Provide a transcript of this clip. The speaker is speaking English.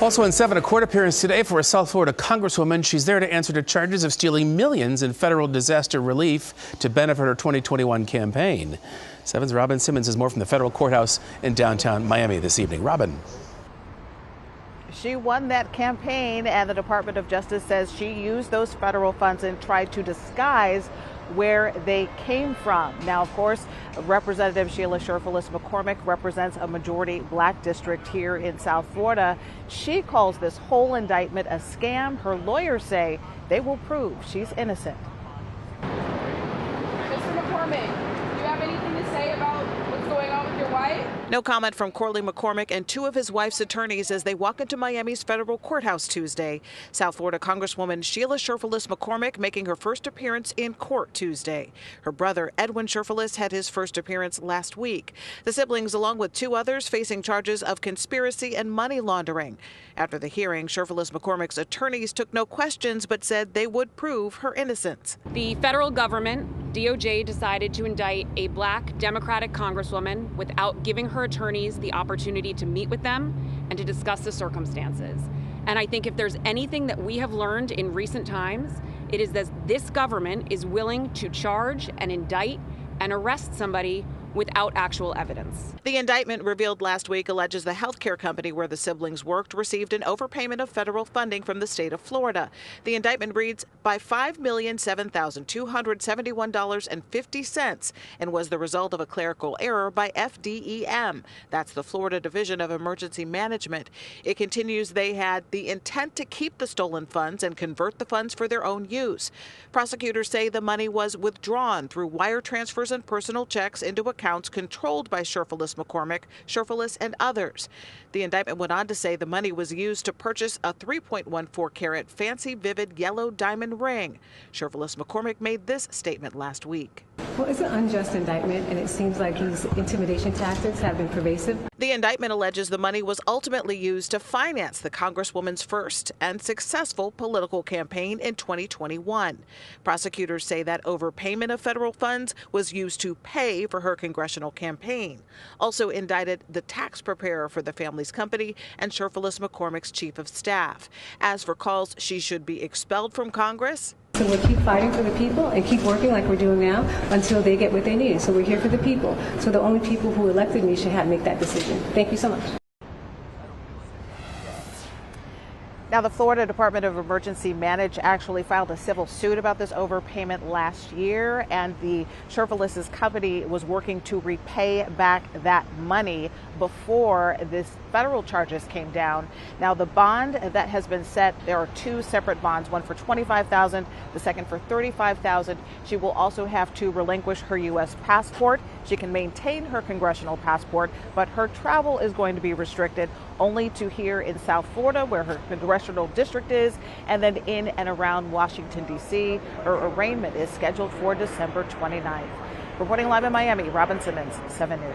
Also in 7, a court appearance today for a South Florida congresswoman. She's there to answer to charges of stealing millions in federal disaster relief to benefit her 2021 campaign. 7's Robin Simmons has more from the federal courthouse in downtown Miami this evening. Robin. She won that campaign, and the Department of Justice says she used those federal funds and tried to disguise where they came from. Now, of course, Representative Sheila Cherfilus-McCormick represents a majority black district here in South Florida. She calls this whole indictment a scam. Her lawyers say they will prove she's innocent. Mr. McCormick, do you have anything to say about what's going on with your wife? No comment from Corley McCormick and 2 of his wife's attorneys as they walk into Miami's federal courthouse Tuesday. South Florida Congresswoman Sheila Cherfilus-McCormick making her first appearance in court Tuesday. Her brother, Edwin Cherfilus, had his first appearance last week. The siblings, along with 2 others, facing charges of conspiracy and money laundering. After the hearing, Cherfilus-McCormick's attorneys took no questions but said they would prove her innocence. The federal government, DOJ, decided to indict a black Democratic congresswoman without giving her attorneys the opportunity to meet with them and to discuss the circumstances. And I think if there's anything that we have learned in recent times, it is that this government is willing to charge and indict and arrest somebody without actual evidence. The indictment revealed last week alleges the healthcare company where the siblings worked received an overpayment of federal funding from the state of Florida. The indictment reads by $5,007,271.50 and was the result of a clerical error by FDEM. That's the Florida Division of Emergency Management. It continues they had the intent to keep the stolen funds and convert the funds for their own use. Prosecutors say the money was withdrawn through wire transfers and personal checks into accounts controlled by Cherfilus-McCormick, Cherfilus, and others. The indictment went on to say the money was used to purchase a 3.14 carat fancy vivid yellow diamond ring. Cherfilus-McCormick made this statement last week. Well, it's an unjust indictment, and it seems like these intimidation tactics have been pervasive. The indictment alleges the money was ultimately used to finance the Congresswoman's first and successful political campaign in 2021. Prosecutors say that overpayment of federal funds was used to pay for her congressional campaign. Also indicted the tax preparer for the family's company and Cherfilus-McCormick's chief of staff. As for calls she should be expelled from Congress, so we'll keep fighting for the people and keep working like we're doing now until they get what they need. So we're here for the people. So the only people who elected me should make that decision. Thank you so much. Now, the Florida Department of Emergency Management actually filed a civil suit about this overpayment last year, and the Cherfilus' company was working to repay back that money before this federal charges came down. Now, the bond that has been set, there are 2 separate bonds, one for $25,000, the second for $35,000. She will also have to relinquish her U.S. passport. She can maintain her congressional passport, but her travel is going to be restricted only to here in South Florida, where her congressional district is, and then in and around Washington, D.C. Her arraignment is scheduled for December 29th. Reporting live in Miami, Robin Simmons, 7 News.